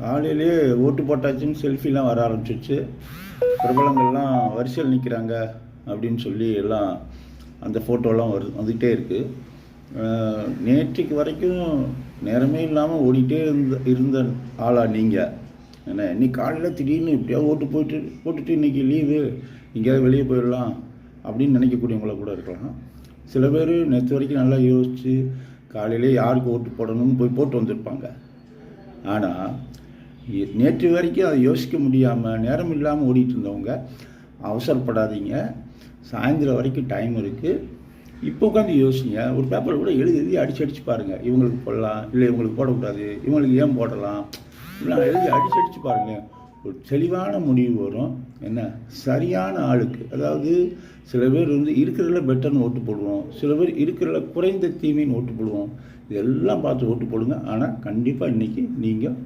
காலையிலேயே ஓட்டு போட்டாச்சுன்னு செல்ஃபிலாம் வர ஆரம்பிச்சிச்சு. பிரபலங்கள்லாம் வரிசையில் நிற்கிறாங்க அப்படின்னு சொல்லி எல்லாம் அந்த ஃபோட்டோலாம் வந்துக்கிட்டே இருக்குது. நேற்றுக்கு வரைக்கும் நேரமே இல்லாமல் ஓடிட்டே இருந்த ஆளா நீங்கள்? என்ன இன்னைக்கு காலையில் திடீர்னு இப்படியா போட்டுட்டு இன்றைக்கி லீவு, எங்கேயாவது வெளியே போயிடலாம் அப்படின்னு நினைக்கக்கூடியவங்கள கூட இருக்கலாம். சில பேர் நேற்று வரைக்கும் நல்லா யோசித்து காலையிலே யாருக்கு ஓட்டு போடணும்னு போய் போட்டு வந்திருப்பாங்க. ஆனால் நேற்று வரைக்கும் அதை யோசிக்க முடியாமல் நேரம் இல்லாமல் ஓடிட்டு இருந்தவங்க அவசரப்படாதீங்க. சாயந்தரம் வரைக்கும் டைம் இருக்குது. இப்போ உட்காந்து யோசிங்க. ஒரு பேப்பர் கூட எழுதி அடிச்சு பாருங்கள். இவங்களுக்கு போடலாம், இல்லை இவங்களுக்கு போடக்கூடாது, இவங்களுக்கு ஏன் போடலாம், இப்படிலாம் எழுதி அடிச்சு பாருங்கள். ஒரு தெளிவான முடிவு வரும். என்ன சரியான ஆளுக்கு, அதாவது சில பேர் இருக்கிறதுல பெட்டர்னு ஓட்டு போடுவோம், சில பேர் இருக்கிறதுல குறைந்த தீமைன்னு ஓட்டு போடுவோம். இதெல்லாம் பார்த்து ஓட்டு போடுங்க. ஆனால் கண்டிப்பாக இன்றைக்கி நீங்கள்